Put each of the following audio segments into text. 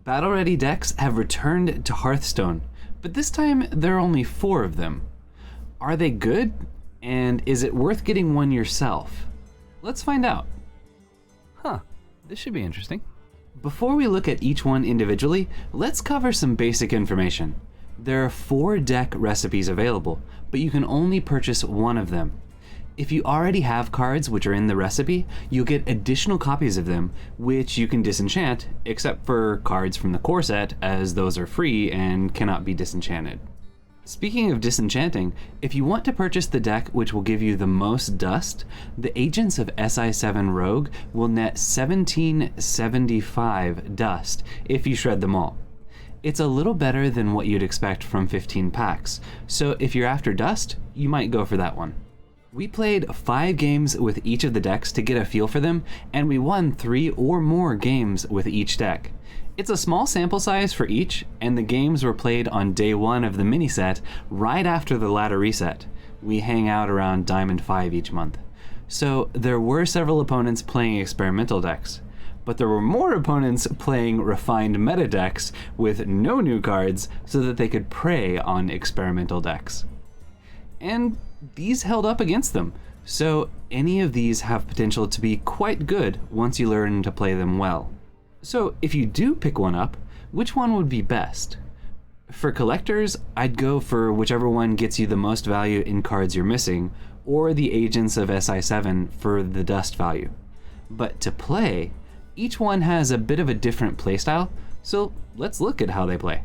Battle-ready decks have returned to Hearthstone, but this time there are only 4 of them. Are they good? And is it worth getting one yourself? Let's find out. This should be interesting. Before we look at each one individually, let's cover some basic information. There are 4 deck recipes available, but you can only purchase one of them. If you already have cards which are in the recipe, you'll get additional copies of them, which you can disenchant, except for cards from the core set, as those are free and cannot be disenchanted. Speaking of disenchanting, if you want to purchase the deck which will give you the most dust, the agents of SI7 Rogue will net 1775 dust if you shred them all. It's a little better than what you'd expect from 15 packs, so if you're after dust, you might go for that one. We played 5 games with each of the decks to get a feel for them, and we won 3 or more games with each deck. It's a small sample size for each, and the games were played on day 1 of the mini set, right after the ladder reset. We hang out around Diamond 5 each month. So there were several opponents playing experimental decks, but there were more opponents playing refined meta decks with no new cards so that they could prey on experimental decks. And these held up against them, so any of these have potential to be quite good once you learn to play them well. So if you do pick one up, which one would be best? For collectors, I'd go for whichever one gets you the most value in cards you're missing, or the Agents of SI7 for the dust value. But to play, each one has a bit of a different playstyle, so let's look at how they play.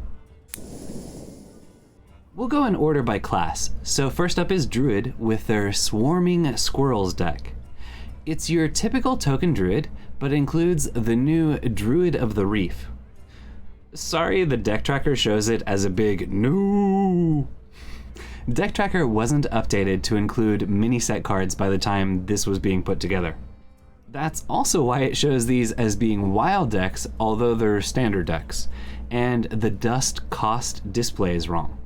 We'll go in order by class, so first up is Druid with their Swarming Squirrels deck. It's your typical token Druid, but includes the new Druid of the Reef. Sorry, the deck tracker shows it as a big no. Deck tracker wasn't updated to include mini set cards by the time this was being put together. That's also why it shows these as being wild decks, although they're standard decks, and the dust cost display is wrong.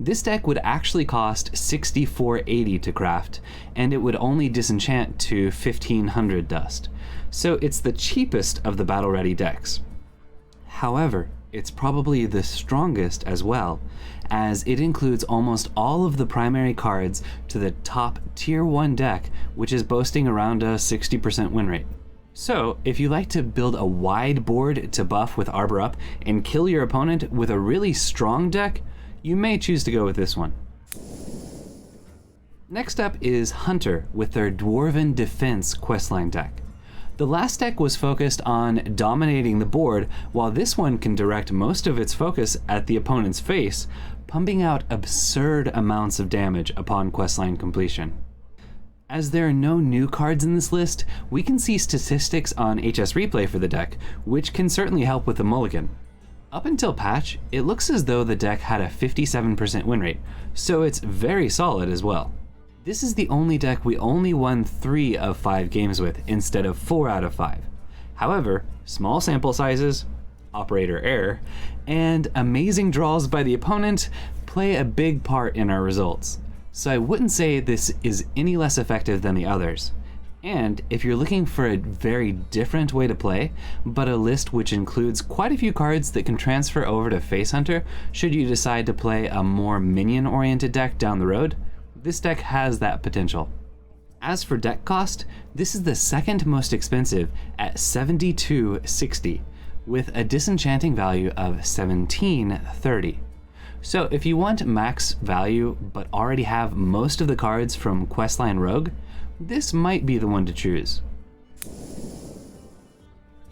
This deck would actually cost $64.80 to craft, and it would only disenchant to 1500 dust. So it's the cheapest of the battle-ready decks. However, it's probably the strongest as well, as it includes almost all of the primary cards to the top tier 1 deck, which is boasting around a 60% win rate. So if you like to build a wide board to buff with Arbor Up and kill your opponent with a really strong deck, you may choose to go with this one. Next up is Hunter with their Dwarven Defense questline deck. The last deck was focused on dominating the board, while this one can direct most of its focus at the opponent's face, pumping out absurd amounts of damage upon questline completion. As there are no new cards in this list, we can see statistics on HS Replay for the deck, which can certainly help with the mulligan. Up until patch, it looks as though the deck had a 57% win rate, so it's very solid as well. This is the only deck we only won 3 of 5 games with instead of 4 out of 5. However, small sample sizes, operator error, and amazing draws by the opponent play a big part in our results. So I wouldn't say this is any less effective than the others. And if you're looking for a very different way to play, but a list which includes quite a few cards that can transfer over to Face Hunter should you decide to play a more minion-oriented deck down the road, this deck has that potential. As for deck cost, this is the second most expensive at $72.60, with a disenchanting value of $17.30. So if you want max value but already have most of the cards from Questline Rogue, this might be the one to choose.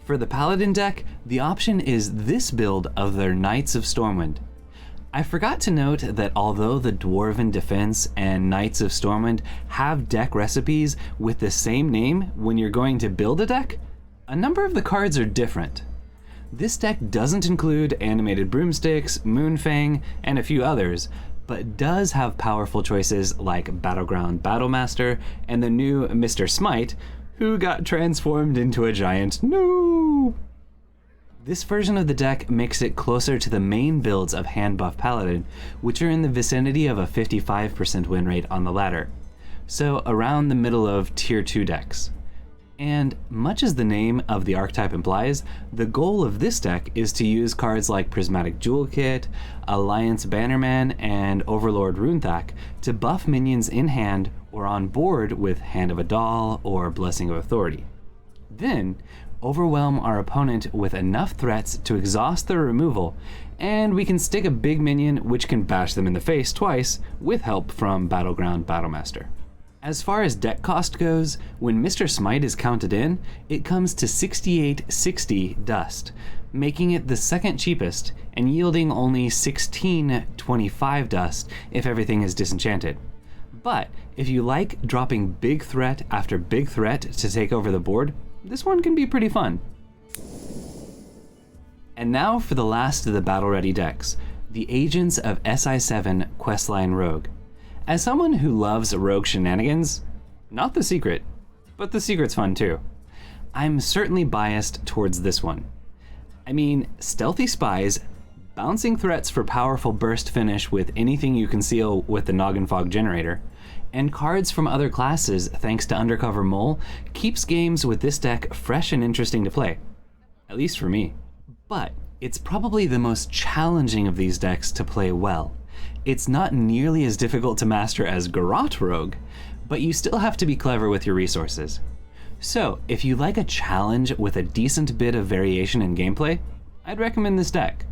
For the Paladin deck, the option is this build of their Knights of Stormwind. I forgot to note that although the Dwarven Defense and Knights of Stormwind have deck recipes with the same name when you're going to build a deck, a number of the cards are different. This deck doesn't include Animated Broomsticks, Moonfang, and a few others, but does have powerful choices like Battleground Battlemaster and the new Mr. Smite, who got transformed into a giant no. This version of the deck makes it closer to the main builds of Hand Buff Paladin, which are in the vicinity of a 55% win rate on the ladder, so around the middle of tier 2 decks. And much as the name of the archetype implies, the goal of this deck is to use cards like Prismatic Jewel Kit, Alliance Bannerman, and Overlord Runethak to buff minions in hand or on board with Hand of a Doll or Blessing of Authority. Then, overwhelm our opponent with enough threats to exhaust their removal, and we can stick a big minion which can bash them in the face twice with help from Battleground Battlemaster. As far as deck cost goes, when Mr. Smite is counted in, it comes to 6860 dust, making it the second cheapest and yielding only 1625 dust if everything is disenchanted. But if you like dropping big threat after big threat to take over the board, this one can be pretty fun. And now for the last of the battle-ready decks, the Agents of SI7 Questline Rogue. As someone who loves rogue shenanigans, not the secret, but the secret's fun too, I'm certainly biased towards this one. I mean, stealthy spies, bouncing threats for powerful burst finish with anything you conceal with the Noggin Fog generator, and cards from other classes thanks to Undercover Mole keeps games with this deck fresh and interesting to play, at least for me. But it's probably the most challenging of these decks to play well. It's not nearly as difficult to master as Garrote Rogue, but you still have to be clever with your resources. So, if you like a challenge with a decent bit of variation in gameplay, I'd recommend this deck.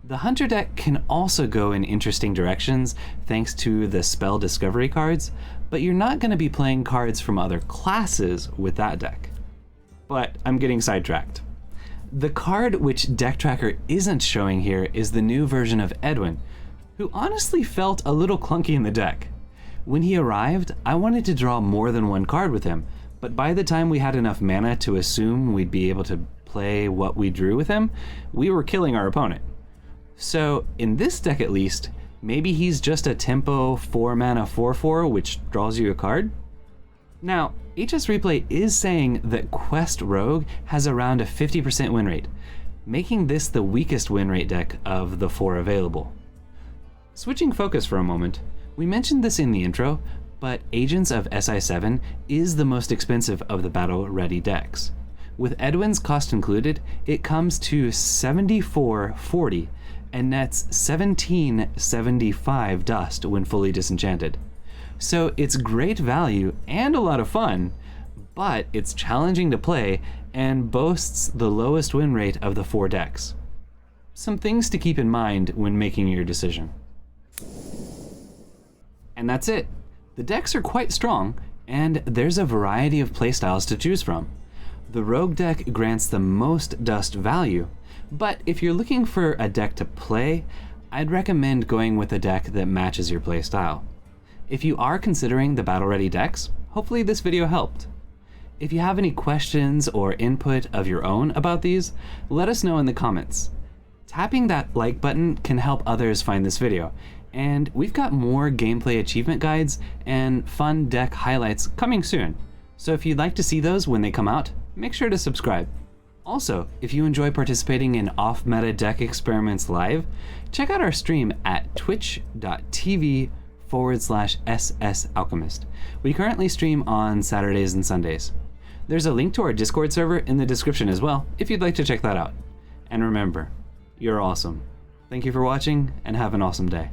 The Hunter deck can also go in interesting directions thanks to the spell discovery cards, but you're not going to be playing cards from other classes with that deck. But I'm getting sidetracked. The card which Deck Tracker isn't showing here is the new version of Edwin, who honestly felt a little clunky in the deck. When he arrived, I wanted to draw more than one card with him, but by the time we had enough mana to assume we'd be able to play what we drew with him, we were killing our opponent. So in this deck at least, maybe he's just a tempo 4-mana 4/4 which draws you a card? Now, HS Replay is saying that Quest Rogue has around a 50% win rate, making this the weakest win rate deck of the 4 available. Switching focus for a moment, we mentioned this in the intro, but Agents of SI7 is the most expensive of the battle-ready decks. With Edwin's cost included, it comes to 7440 and nets 1775 dust when fully disenchanted. So it's great value and a lot of fun, but it's challenging to play and boasts the lowest win rate of the 4 decks. Some things to keep in mind when making your decision. And that's it. The decks are quite strong, and there's a variety of playstyles to choose from. The Rogue deck grants the most dust value, but if you're looking for a deck to play, I'd recommend going with a deck that matches your playstyle. If you are considering the battle-ready decks, hopefully this video helped. If you have any questions or input of your own about these, let us know in the comments. Tapping that like button can help others find this video, and we've got more gameplay achievement guides and fun deck highlights coming soon. So if you'd like to see those when they come out, make sure to subscribe. Also, if you enjoy participating in off-meta deck experiments live, check out our stream at twitch.tv/SSAlchemist. We currently stream on Saturdays and Sundays. There's a link to our Discord server in the description as well, if you'd like to check that out. And remember, you're awesome. Thank you for watching, and have an awesome day.